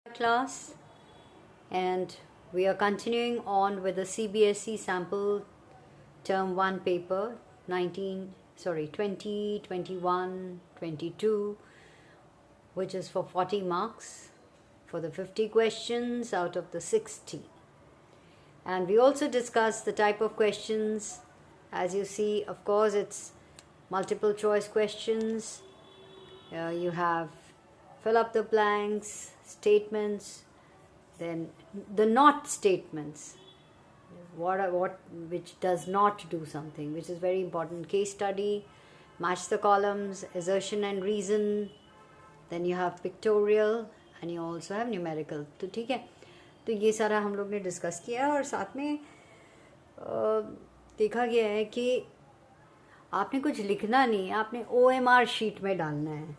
class, and we are continuing on with the CBSE sample term 1 paper 20, 21, 22, which is for 40 marks for the 50 questions out of the 60. And we also discussed the type of questions. As you see, of course, it's multiple choice questions. You have fill up the blanks, statements, then the not statements, which does not do something, which is very important. Case study, match the columns, assertion and reason, then you have pictorial and you also have numerical. तो ठीक है, तो ये सारा हम लोग ने discuss किया और साथ में देखा गया है कि आपने कुछ लिखना नहीं है, आपने OMR शीट में डालना है.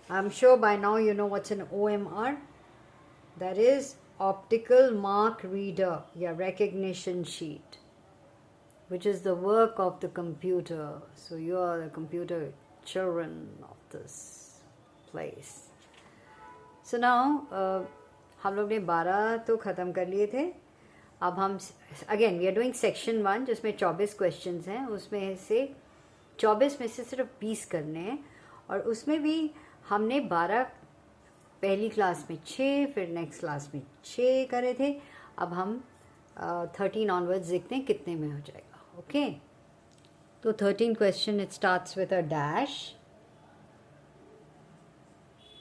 I'm sure by now you know what's an OMR. That is optical mark reader, yeah, recognition sheet, which is the work of the computer. So you are the computer children of this place. So now हम लोग ने 12 तो ख़त्म कर लिए थे. अब हम again we are doing section 1 जिसमें 24 क्वेश्चंस हैं. उसमें से 24 में से सिर्फ 20 करने हैं और उसमें भी हमने 12 पहली क्लास में 6, फिर नेक्स्ट क्लास में 6 करे थे. अब हम 13 ऑनवर्ड्स देखते हैं कितने में हो जाएगा. ओके, तो 13 question it starts with a dash.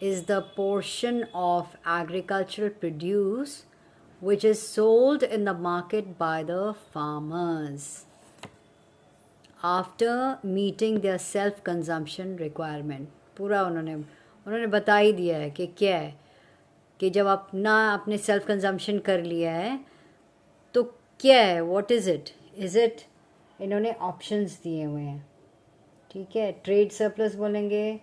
Is the portion of agricultural produce which is sold in the market by the farmers after meeting their self-consumption requirement. पूरा उन्होंने बता ही दिया है कि क्या है, कि जब आपने सेल्फ कंजम्पशन कर लिया है तो क्या है, व्हाट इज़ इट. इन्होंने ऑप्शंस दिए हुए हैं. ठीक है, ट्रेड सरप्लस बोलेंगे,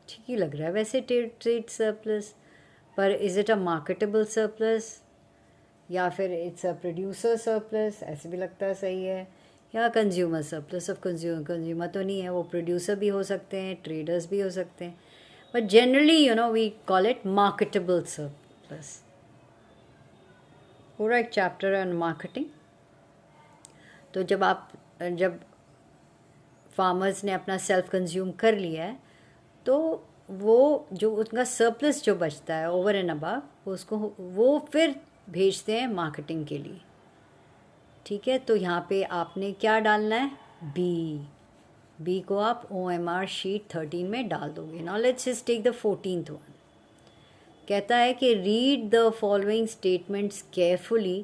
ठीक ही लग रहा है वैसे ट्रेड सरप्लस, पर is it a marketable surplus या फिर इट्स अ प्रोड्यूसर सरप्लस, ऐसे भी लगता है सही है. या कंज्यूमर सरप्लस. ऑफ कंज्यूमर तो नहीं है, वो प्रोड्यूसर भी हो सकते हैं, ट्रेडर्स भी हो सकते हैं, but generally we call it marketable surplus. पूरा एक चैप्टर ऑन मार्केटिंग. तो जब फार्मर्स ने अपना सेल्फ कंज्यूम कर लिया है तो वो जो उनका सरप्लस जो बचता है ओवर एंड अबव, उसको वो फिर भेजते हैं मार्केटिंग के लिए. ठीक है, तो यहाँ पे आपने क्या डालना है, बी को आप OMR शीट 13 में डाल दोगे. Now let's just take the 14th one. कहता है कि read the following statements carefully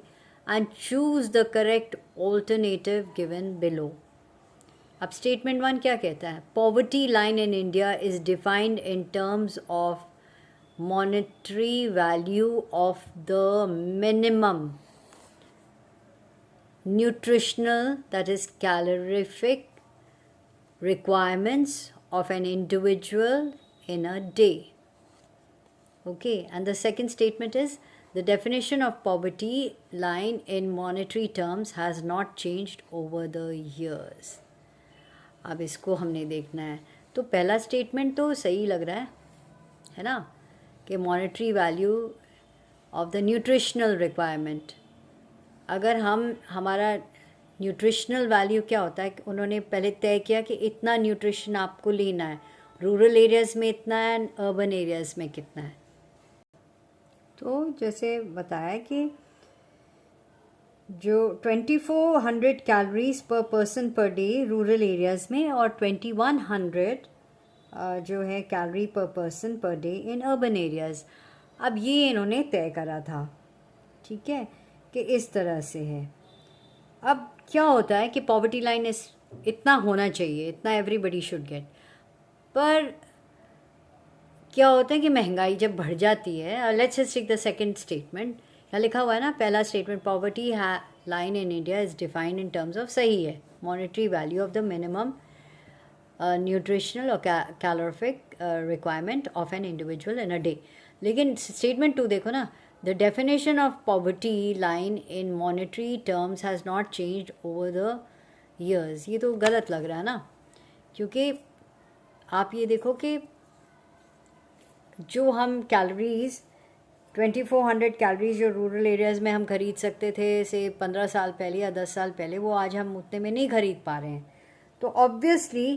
and choose the correct alternative given below. अब स्टेटमेंट 1 क्या कहता है, poverty line in India is defined in terms of monetary value of the minimum nutritional, that is calorific requirements of an individual in a day. Okay, and the second statement is the definition of poverty line in monetary terms has not changed over the years. अब इसको हमने देखना है. तो पहला statement तो सही लग रहा है ना, कि monetary value of the nutritional requirement. अगर हमारा न्यूट्रिशनल वैल्यू क्या होता है, उन्होंने पहले तय किया कि इतना न्यूट्रिशन आपको लेना है, रूरल एरियाज़ में इतना है, अर्बन एरियाज़ में कितना है. तो जैसे बताया कि जो 2400 कैलोरीज पर person per day rural areas में और 2100 जो है कैलोरी पर person per day in urban areas. अब ये इन्होंने तय करा था. ठीक है, कि इस तरह से है. अब क्या होता है कि पॉवर्टी लाइन इतना होना चाहिए, इतना एवरीबडी शुड गेट. पर क्या होता है कि महंगाई जब बढ़ जाती है, let's just take the second statement. यहाँ लिखा हुआ है ना, पहला statement, poverty line in India is defined in terms of, सही है, monetary value of the minimum nutritional और calorific requirement of an individual in a day. लेकिन स्टेटमेंट 2 देखो ना, the definition of poverty line in monetary terms has not changed over the years. ये तो गलत लग रहा है ना, क्योंकि आप ये देखो कि जो हम कैलोरीज 2400 कैलोरीज जो रूरल एरियाज़ में हम ख़रीद सकते थे से 15 साल पहले या 10 साल पहले, वो आज हम उतने में नहीं ख़रीद पा रहे हैं. तो ऑब्वियसली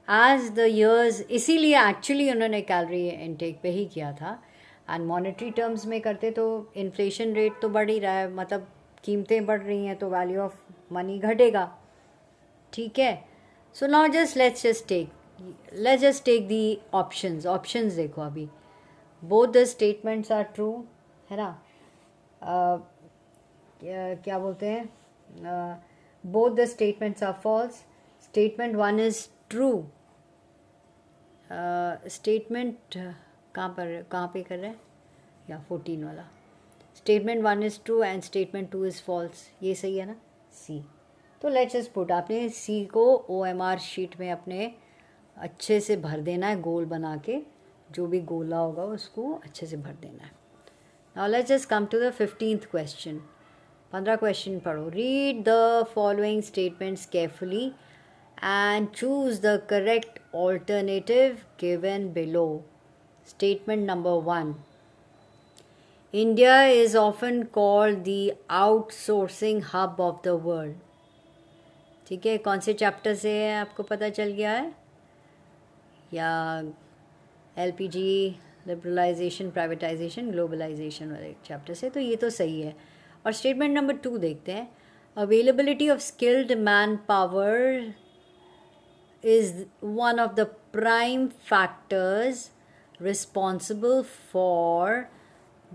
एज द ईयर्स, इसीलिए एक्चुअली उन्होंने कैलोरी इनटेक पे ही किया था. एंड मॉनेटरी टर्म्स में करते तो इन्फ्लेशन रेट तो बढ़ ही रहा है, मतलब कीमतें बढ़ रही हैं तो वैल्यू ऑफ मनी घटेगा. ठीक है. So now let's just take the options देखो. अभी both the statements are true, है ना. क्या बोलते हैं, both the statements are false. Statement 1 is true. Statement कहाँ पे कर रहे हैं, या 14 वाला. Statement 1 is true and statement 2 is false. ये सही है ना, सी. तो लेट्स जस्ट पुट, आपने सी को OMR शीट में अपने अच्छे से भर देना है, गोल बना के. जो भी गोला होगा उसको अच्छे से भर देना है. Now let's just come to the 15th question. 15 question पढ़ो. Read the following statements carefully and choose the correct alternative given below. Statement number 1. India is often called the outsourcing hub of the world. ठीक है, कौन से chapter से है आपको पता चल गया है, या LPG, लिबरलाइजेशन, प्राइवेटाइजेशन, ग्लोबलाइजेशन वाले चैप्टर से? तो ये तो सही है. और स्टेटमेंट नंबर 2 देखते हैं. Availability of skilled man power is one of the prime factors responsible for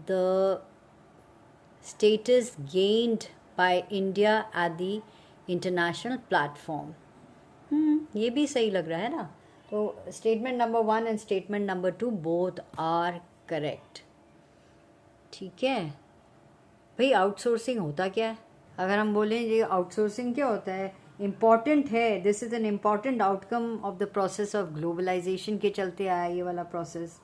the status gained by India at the international platform. ये भी सही लग रहा है ना. तो statement number 1 and statement number 2 both are correct. ठीक है भाई. आउटसोर्सिंग होता क्या है? अगर हम बोलें ये आउटसोर्सिंग क्या होता है, इम्पॉर्टेंट है. This is an important outcome of the process of globalisation के चलते आया ये वाला प्रोसेस.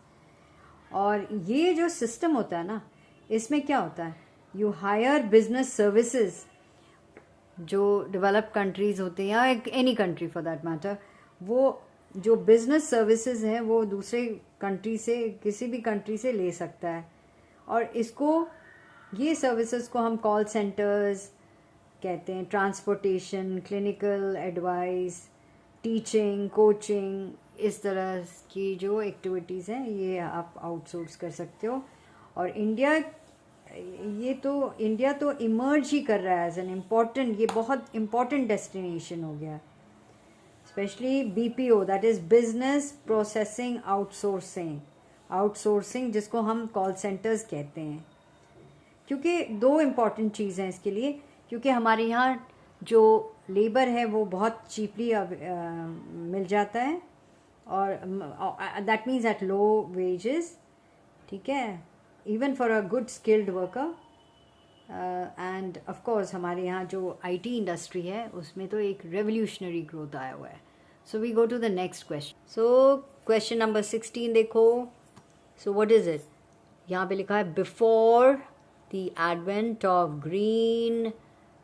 और ये जो सिस्टम होता है ना, इसमें क्या होता है, यू हायर बिजनेस सर्विसेज. जो डेवलप्ड कंट्रीज़ होते हैं या any country for that matter, वो जो बिजनेस सर्विसेज हैं वो दूसरे कंट्री से, किसी भी कंट्री से ले सकता है. और इसको, ये सर्विसेज को हम कॉल सेंटर्स कहते हैं. Transportation, clinical advice, teaching, coaching, इस तरह की जो एक्टिविटीज़ हैं ये आप आउटसोर्स कर सकते हो. और इंडिया तो इमर्ज ही कर रहा है एज एन इम्पॉर्टेंट, ये बहुत इम्पॉर्टेंट डेस्टिनेशन हो गया. Specially BPO, that is business processing outsourcing, जिसको हम कॉल सेंटर्स कहते हैं. क्योंकि 2 इम्पॉर्टेंट चीज़ हैं इसके लिए. क्योंकि हमारे यहाँ जो लेबर है वो बहुत चीपली मिल जाता है, और that means at low wages. ठीक है, even for a good skilled worker. End of course हमारे यहाँ जो IT इंडस्ट्री है उसमें तो एक रेवोल्यूशनरी ग्रोथ आया हुआ है. So we go to the next question. So question number 16 देखो. So what is it? यहाँ पे लिखा है before the advent of green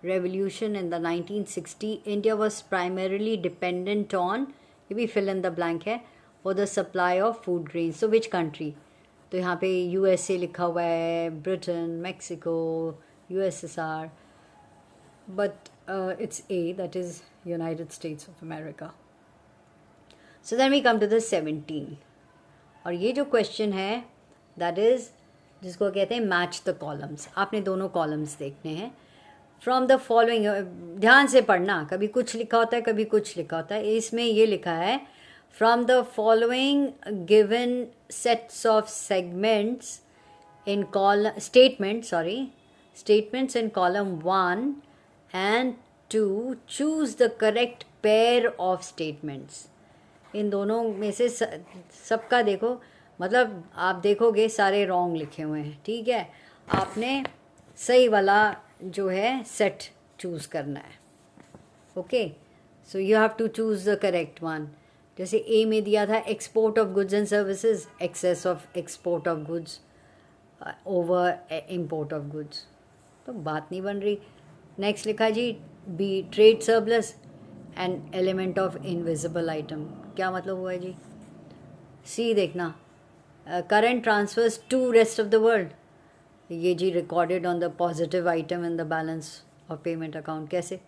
revolution in the 1960, India was primarily dependent on, ये भी fill in the blank है, for the supply of food grains. So which country? तो यहाँ पे USA लिखा हुआ है, Britain, Mexico, USSR, but it's A, that is United States of America. So then we come to the 17. और ये जो question है that is, जिसको कहते हैं match the columns. आपने दोनों columns देखने हैं. फ्रॉम द फॉलोइंग, ध्यान से पढ़ना, कभी कुछ लिखा होता है कभी कुछ लिखा होता है. इसमें ये लिखा है from the following given sets of segments in column statements in column 1 and 2 choose the correct pair of statements. इन दोनों में से सबका देखो, मतलब आप देखोगे सारे रॉन्ग लिखे हुए हैं. ठीक है, आपने सही वाला जो है सेट चूज़ करना है. Okay, so you have to choose the correct one. जैसे ए में दिया था export of goods and services, excess of export of goods over import of goods, तो बात नहीं बन रही. नेक्स्ट लिखा जी B trade surplus and element of invisible item, क्या मतलब हुआ है जी? सी देखना current transfers to rest of the world, ये जी recorded on the positive item in the balance of payment account. कैसे?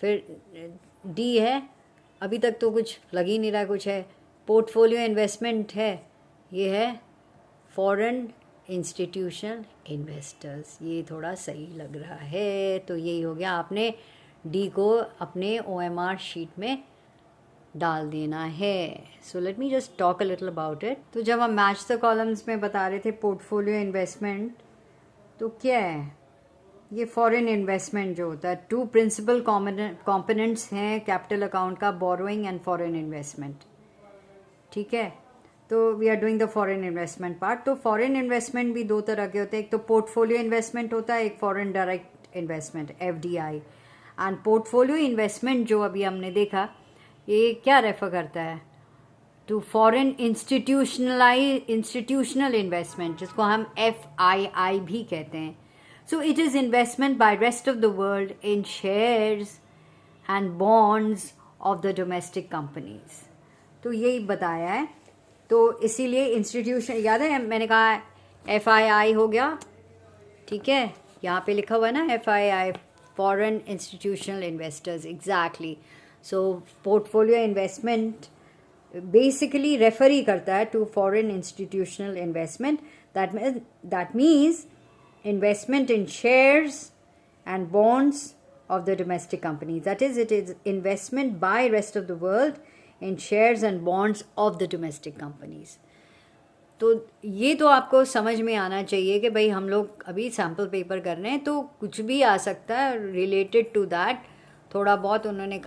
फिर डी है, अभी तक तो कुछ लग ही नहीं रहा कुछ है. पोर्टफोलियो इन्वेस्टमेंट है, ये है फॉरेन इंस्टीट्यूशनल इन्वेस्टर्स. ये थोड़ा सही लग रहा है. तो यही हो गया, आपने डी को अपने OMR शीट में डाल देना है. So let me just talk a little about it. तो जब हम मैच द कॉलम्स में बता रहे थे पोर्टफोलियो इन्वेस्टमेंट, तो क्या है ये फॉरेन इन्वेस्टमेंट जो होता है, 2 प्रिंसिपल कॉम्पोनेंट्स हैं कैपिटल अकाउंट का, बोरोइंग एंड फॉरेन इन्वेस्टमेंट. ठीक है, तो we are doing the foreign investment part. तो फॉरेन इन्वेस्टमेंट भी 2 तरह के होते हैं, एक तो पोर्टफोलियो इन्वेस्टमेंट होता है, एक foreign direct investment FDI. And portfolio investment जो अभी हमने देखा, ये क्या रेफर करता है, टू फॉरेन इंस्टीट्यूशनल इन्वेस्टमेंट, जिसको हम FII भी कहते हैं. So it is investment by rest of the world in shares and bonds of the domestic companies. तो यही बताया है. तो इसीलिए इंस्टीट्यूशन, याद है मैंने कहा FII हो गया, ठीक है, यहाँ पे लिखा हुआ है ना FII, foreign institutional investors. Exactly. So portfolio investment basically refer ही करता है to foreign institutional investment. That means investment in shares and bonds of the domestic companies. That is, it is investment by rest of the world in shares and bonds of the domestic companies. तो ये तो आपको समझ में आना चाहिए कि भाई हम लोग अभी सैम्पल पेपर कर रहे हैं, तो कुछ भी आ सकता है रिलेटेड टू दैट. थोड़ा बहुत उन्होंने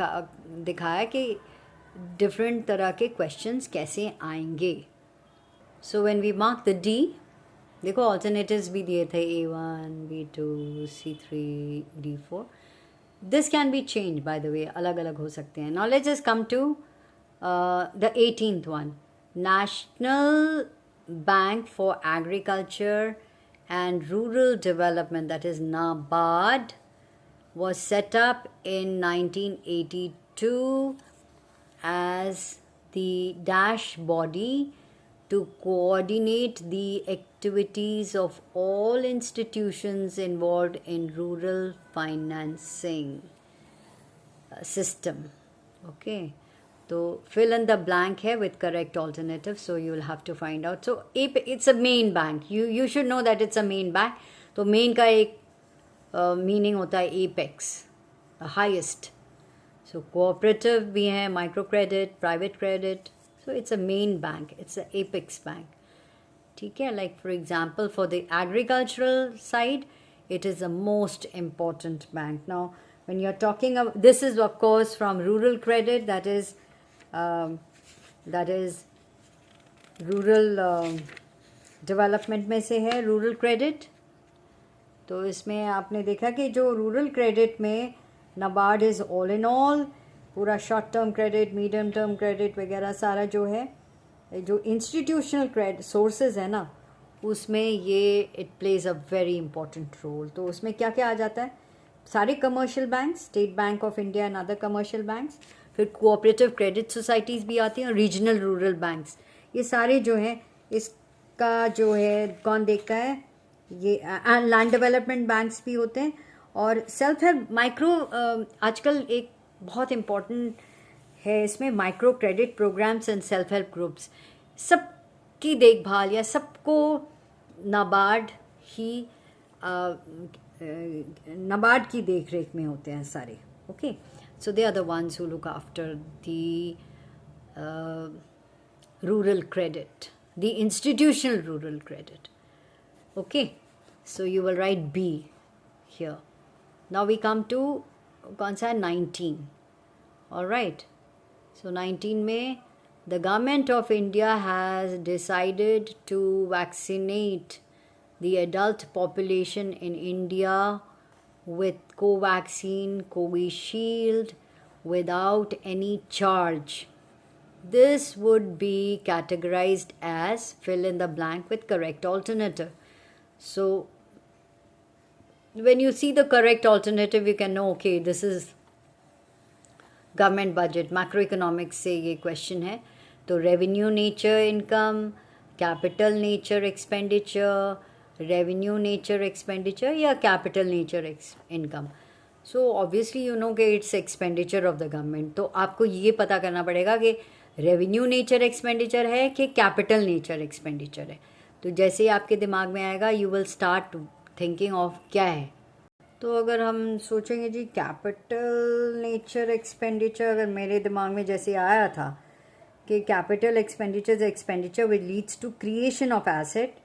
दिखाया कि डिफरेंट तरह के क्वेश्चंस कैसे आएंगे. So when we mark the D, देखो ऑल्टरनेटिव्स भी दिए थे A1, B2, C3, D4. This can be changed, by the way, अलग अलग हो सकते हैं. Now let's just come to the 18th one. National Bank for Agriculture and Rural Development, that is NABARD, was set up in 1982 as the dash body to coordinate the activities of all institutions involved in rural financing system. Okay, so fill in the blank here with correct alternative, so you will have to find out. So it's a main bank, you should know that it's a main bank. तो main का एक meaning होता है apex, highest. So cooperative भी है, micro credit, private credit. So it's a main bank, it's an apex bank. ठीक है, like for example for the agricultural side, it is the most important bank. Now when you're talking of, this is of course from rural credit, that is rural development में से है rural credit. तो इसमें आपने देखा कि जो rural credit में NABARD is all in all, पूरा short term credit, medium term credit वगैरह सारा जो है, जो इंस्टीट्यूशनल क्रेडिट सोर्सेज है ना, उसमें ये it plays a very important role. तो उसमें क्या क्या आ जाता है, सारे commercial banks, state bank of India and other commercial banks, फिर कोऑपरेटिव क्रेडिट सोसाइटीज़ भी आती हैं, रीजनल रूरल बैंक्स, ये सारे जो हैं. इसका जो है कौन देखता है, ये एंड लैंड डेवलपमेंट बैंक्स भी होते हैं. और सेल्फ हेल्प माइक्रो, आजकल एक बहुत इम्पॉर्टेंट है इसमें, micro credit programs and self help groups, सबकी देखभाल या सबको नाबार्ड की देख रेख में होते हैं सारे. Okay, so they are the ones who look after the rural credit, the institutional rural credit. Okay, so you will write B here. Now we come to कौन सा है, 19. ऑलराइट, सो 19 में the government of India has decided to vaccinate the adult population in India with Covaxin, Covishield without any charge. This would be categorized as fill in the blank with correct alternative. So when you see the correct alternative, you can know, okay, this is government budget, macroeconomics से ये question है. तो revenue nature income, capital nature expenditure, revenue nature expenditure या capital nature income. So obviously you know कि it's expenditure of the government. तो आपको ये पता करना पड़ेगा कि रेवेन्यू नेचर एक्सपेंडिचर है कि कैपिटल नेचर एक्सपेंडिचर है. तो जैसे ही आपके दिमाग में आएगा you will start thinking of क्या है. तो अगर हम सोचेंगे जी कैपिटल नेचर एक्सपेंडिचर, अगर मेरे दिमाग में जैसे आया था कि capital expenditure which leads to creation of asset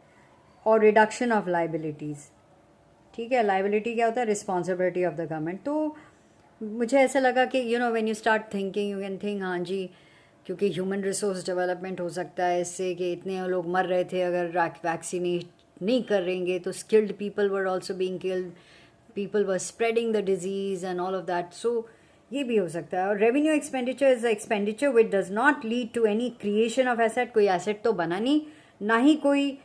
और रिडक्शन ऑफ लाइबिलिटीज़. ठीक है, लाइबिलिटी क्या होता है? Responsibility of the government. तो मुझे ऐसा लगा कि you know when you start thinking you can think हाँ जी, क्योंकि ह्यूमन रिसोर्स डेवलपमेंट हो सकता है इससे कि इतने लोग मर रहे थे अगर वैक्सीनेट नहीं करेंगे तो skilled people were also being killed, people were spreading the disease and all of that. So ये भी हो सकता है. और revenue expenditure is expenditure which does not lead to any creation of asset. कोई एसेट तो बना नहीं, ना ही कोई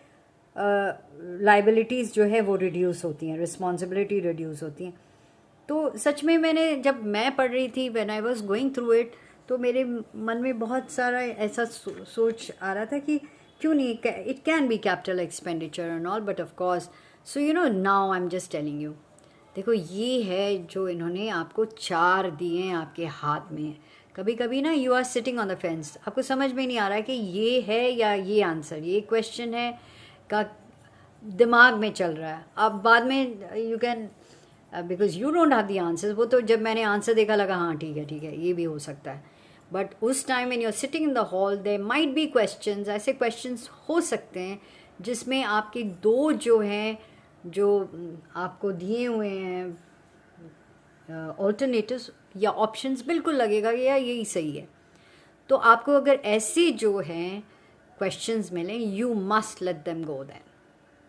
लाइबिलिटीज़ जो है वो रिड्यूस होती हैं, रिस्पॉन्सिबिलिटी रिड्यूस होती हैं. तो सच में मैंने जब मैं पढ़ रही थी when I was going through it, तो मेरे मन में बहुत सारा ऐसा सोच आ रहा था कि क्यों नहीं, it can be capital expenditure and all, but of course so you know now I am just telling you. देखो ये है जो इन्होंने आपको 4 दिए हैं आपके हाथ में. कभी कभी ना you are sitting on the fence, आपको समझ में नहीं आ रहा है कि ये है या ये आंसर, ये क्वेश्चन है का दिमाग में चल रहा है. अब बाद में you can, because you don't have the answers. वो तो जब मैंने आंसर देखा लगा हाँ ठीक है ये भी हो सकता है. बट उस time when you are sitting in the hall there might be questions, ऐसे क्वेश्चंस हो सकते हैं जिसमें आपके 2 जो हैं जो आपको दिए हुए हैं ऑल्टरनेटिव्स या ऑप्शंस, बिल्कुल लगेगा कि यार यही सही है. तो आपको अगर ऐसे जो हैं क्वेश्चंस मिलें you must let them go then,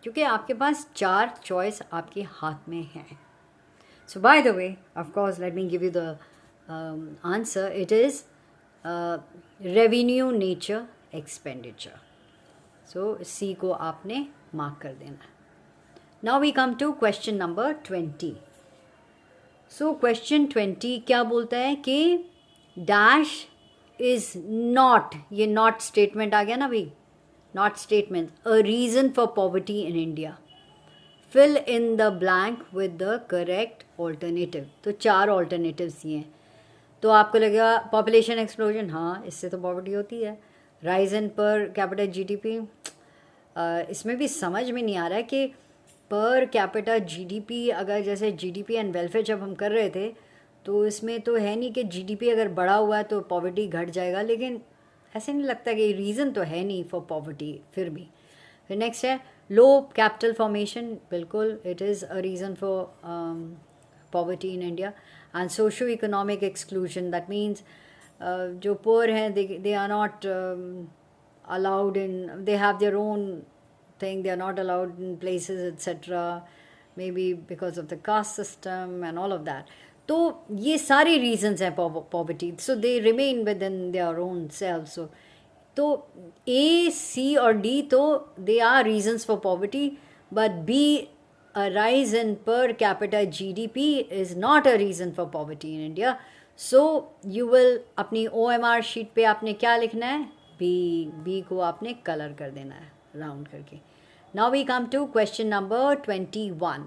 क्योंकि आपके पास 4 चॉइस आपके हाथ में हैं. So by the way of course let me give you the answer. It is revenue nature expenditure. So C को आपने मार्क कर देना है. Now we come to question number 20. So question 20 क्या बोलता है कि dash is not, ये not statement आ गया ना भाई, not statement, a reason for poverty in India. Fill in the blank with the correct alternative. तो 4 alternatives दिए हैं. तो आपको लगेगा population explosion, हाँ इससे तो poverty होती है. Rise in per capita GDP, इसमें भी समझ में नहीं आ रहा है कि पर कैपिटा जीडीपी, अगर जैसे जीडीपी एंड वेलफेयर जब हम कर रहे थे तो इसमें तो है नहीं कि जीडीपी अगर बढ़ा हुआ है तो पॉवर्टी घट जाएगा, लेकिन ऐसे नहीं लगता कि रीज़न तो है नहीं फॉर पॉवर्टी फिर भी. फिर नेक्स्ट है लो कैपिटल फॉर्मेशन, बिल्कुल it is a reason for poverty in India. And socio economic exclusion, that means जो पुअर हैं they are not allowed in, they have their own thing, they are not allowed in places etc, maybe because of the caste system and all of that. तो ये सारे reasons हैं poverty, so they remain within their own selves. तो A, C और D तो they are reasons for poverty, but B, a rise in per capita GDP is not a reason for poverty in India. So you will अपनी OMR sheet पे आपने क्या लिखना है? B को आपने कलर कर देना है राउंड करके. Now we come to question number 21.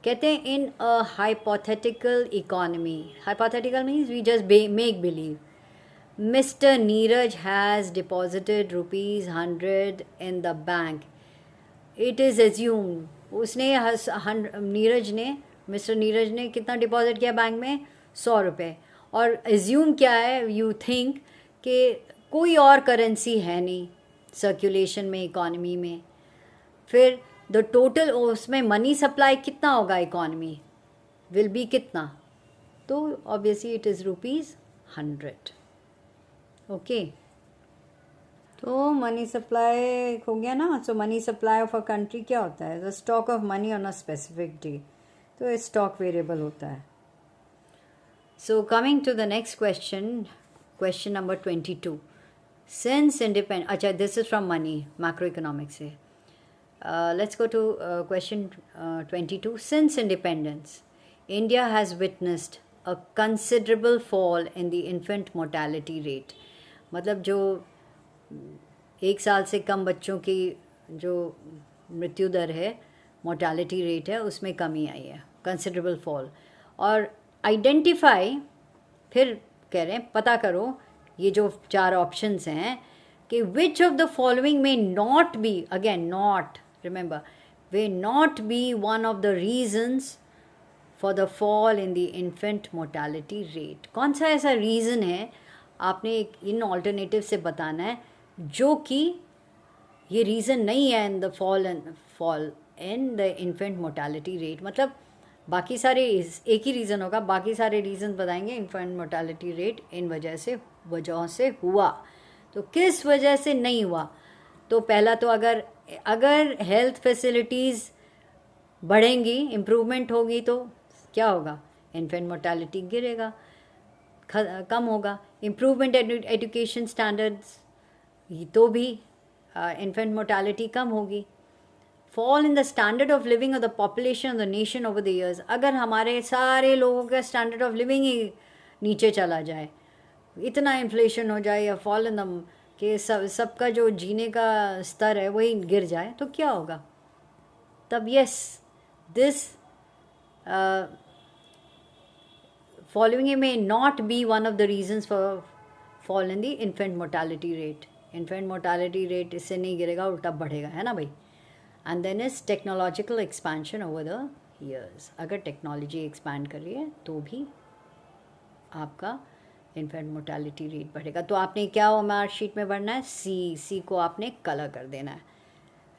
कहते हैं in a hypothetical economy, hypothetical means we just make believe, Mr. Neeraj has deposited ₹100 in the bank. It is assumed, उसने मिस्टर नीरज ने कितना डिपॉजिट किया बैंक में? 100 रुपये. और एज्यूम क्या है? यू थिंक कि कोई और करेंसी है नहीं सर्कुलेशन में, इकॉनमी में. फिर द टोटल उसमें मनी सप्लाई कितना होगा इकॉनमी विल बी कितना? तो ऑब्वियसली इट इज़ ₹100. ओके, तो मनी सप्लाई हो गया ना. So money supply of a country क्या होता है? The stock of money on a specific day. तो स्टॉक वेरिएबल होता है. So coming to the next question number 22. Since independent, अच्छा this is from money macro economics से. Let's go to question 22. Since independence, India has witnessed a considerable fall in the infant mortality rate. मतलब जो 1 साल से कम बच्चों की जो मृत्यु दर है, मोर्टालिटी रेट है, उसमें कमी आई है, कंसिडरेबल फॉल। और आइडेंटिफाई, फिर कह रहे हैं पता करो ये जो 4 ऑप्शंस हैं कि विच ऑफ द फॉलोइंग में not be, again not, remember, way not be one of the reasons for the fall in the infant mortality rate. कौन सा ऐसा रीज़न है आपने इन ऑल्टरनेटिव से बताना है जो कि ये रीज़न नहीं है in the fall in the infant mortality rate. मतलब बाकी सारे एक ही रीज़न होगा, बाकी सारे रीज़न बताएंगे इन्फेंट मोर्टालिटी रेट इन वजहों से हुआ। तो किस वजह से नहीं हुआ? तो पहला तो अगर हेल्थ फैसिलिटीज़ बढ़ेंगी, इम्प्रूवमेंट होगी, तो क्या होगा? इन्फेंट मोर्टालिटी गिरेगा, कम होगा। इम्प्रूवमेंट एजुकेशन स्टैंडर्ड्स, तो भी इन्फेंट मोर्टालिटी कम होगी। Fall in the standard of living of the population of the nation over the years, अगर हमारे सारे लोगों का स्टैंडर्ड ऑफ लिविंग ही नीचे चला जाए, इतना इन्फ्लेशन हो जाए या फॉल इन द कि सबका जो जीने का स्तर है वही गिर जाए, तो क्या होगा? तब yes, this following may not be one of the reasons for fall in the infant mortality rate. Infant mortality rate इससे नहीं गिरेगा, उल्टा बढ़ेगा, है ना भाई? And then is technological expansion over the years. अगर टेक्नोलॉजी एक्सपैंड कर रही है तो भी आपका इन्फेंट मोर्टालिटी रेट बढ़ेगा। तो आपने क्या OMR शीट में भरना है? सी को आपने कलर कर देना है।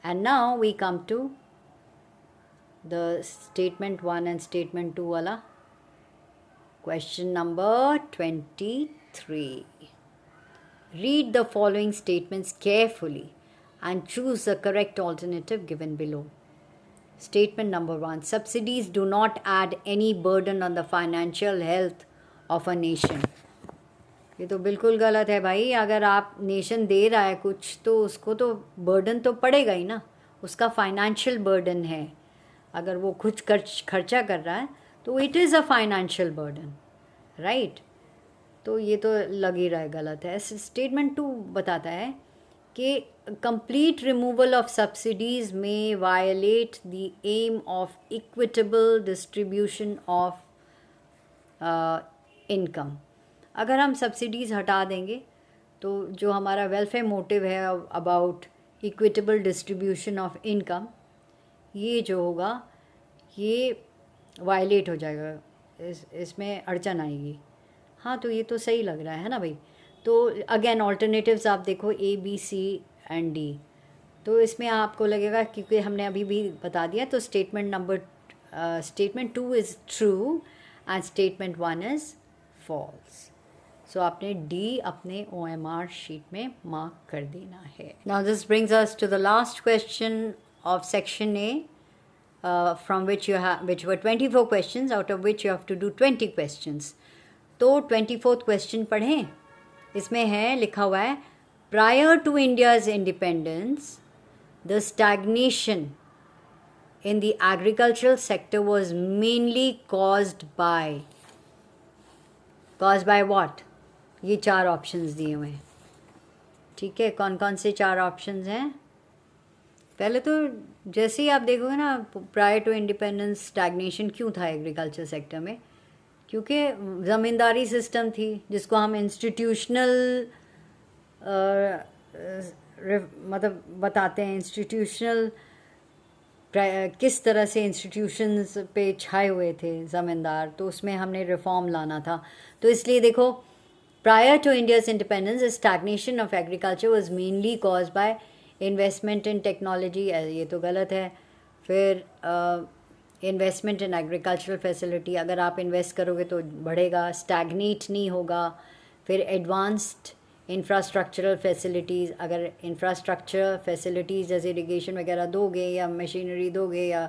And now we come to the statement 1 and statement 2 वाला question number 23. Read the following statements carefully and choose the correct alternative given below. Statement number 1. Subsidies do not add any burden on the financial health of a nation. ये तो बिल्कुल गलत है भाई। अगर आप nation दे रहा है कुछ तो उसको तो बर्डन तो पड़ेगा ही ना, उसका फाइनेंशियल बर्डन है। अगर वो कुछ खर्चा कर रहा है तो it is a financial burden, right? तो ये तो लग ही रहा है गलत है। स्टेटमेंट 2 बताता है कि कंप्लीट रिमूवल ऑफ सब्सिडीज में violate the aim of equitable distribution of income. अगर हम सब्सिडीज़ हटा देंगे तो जो हमारा वेलफेयर मोटिव है about equitable distribution of income, ये जो होगा ये वायलेट हो जाएगा, इसमें अड़चन आएगी। हाँ, तो ये तो सही लग रहा है ना भाई? तो अगेन ऑल्टरनेटिव्स आप देखो A, B, C and D। तो इसमें आपको लगेगा क्योंकि हमने अभी भी बता दिया, तो statement 2 is true and statement 1 is false. So आपने D अपने OMR शीट में मार्क कर देना है। Now this brings us to the last question of section A, from which were 24 questions, out of which you have to do 20 questions. तो 24th question पढ़ें। इसमें है, लिखा हुआ है, prior to India's independence, the stagnation in the agricultural sector was mainly caused by what? ये 4 options दिए हुए हैं, ठीक है? कौन कौन से 4 ऑप्शंस हैं? पहले तो जैसे ही आप देखोगे ना, प्रायर टू इंडिपेंडेंस स्टैग्नेशन क्यों था एग्रीकल्चर सेक्टर में? क्योंकि ज़मींदारी सिस्टम थी जिसको हम इंस्टीट्यूशनल मतलब बताते हैं, इंस्टीट्यूशनल किस तरह से इंस्टीट्यूशंस पे छाए हुए थे ज़मींदार, तो उसमें हमने रिफॉर्म लाना था। तो इसलिए देखो, prior to India's independence stagnation of agriculture was mainly cause by investment in technology, ये तो गलत है। फिर इन्वेस्टमेंट इन एग्रीकल्चरल फैसिलिटी, अगर आप इन्वेस्ट करोगे तो बढ़ेगा, स्टैग्नेट नहीं होगा। फिर एडवांस्ड इंफ्रास्ट्रक्चरल फैसिलिटीज़, अगर इंफ्रास्ट्रक्चर फैसिलिटीज़ जैसे इरिगेशन वगैरह दोगे या मशीनरी दोगे या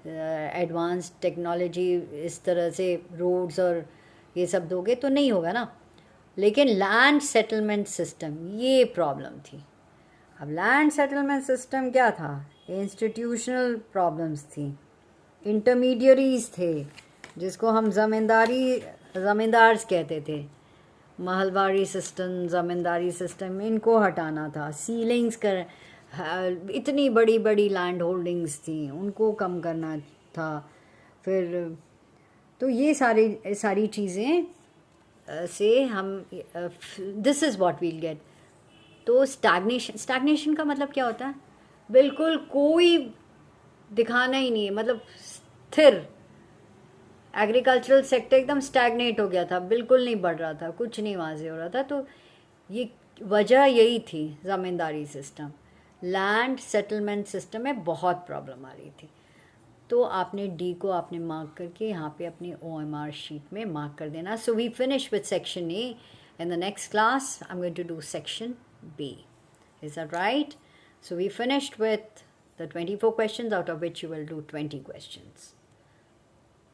एडवांस्ड टेक्नोलॉजी इस तरह से रोड्स और ये सब दोगे तो नहीं होगा ना। लेकिन लैंड सेटलमेंट सिस्टम, ये प्रॉब्लम थी। अब लैंड सेटलमेंट सिस्टम क्या था? इंस्टीट्यूशनल प्रॉब्लम्स थी, इंटरमीडियरीज थे जिसको हम ज़मींदार्स कहते थे। महलवारी सिस्टम, ज़मींदारी सिस्टम, इनको हटाना था। सीलिंग्स कर, इतनी बड़ी बड़ी लैंड होल्डिंग्स थी, उनको कम करना था। फिर तो ये सारी चीज़ें से हम, this is what we'll get. तो स्टैग्नेशन का मतलब क्या होता है? बिल्कुल कोई दिखाना ही नहीं है, मतलब स्थिर। एग्रीकल्चरल सेक्टर एकदम स्टैग्नेट हो गया था, बिल्कुल नहीं बढ़ रहा था, कुछ नहीं वहाँ से हो रहा था। तो ये वजह यही थी, ज़मींदारी सिस्टम, लैंड सेटलमेंट सिस्टम में बहुत प्रॉब्लम आ रही थी। तो आपने डी को आपने मार्क करके यहाँ पे अपनी OMR शीट में मार्क कर देना। So we finish with section A. In the next class I am going to do section B. Is that right? So we finished with the 24 questions, out of which you will do 20 questions.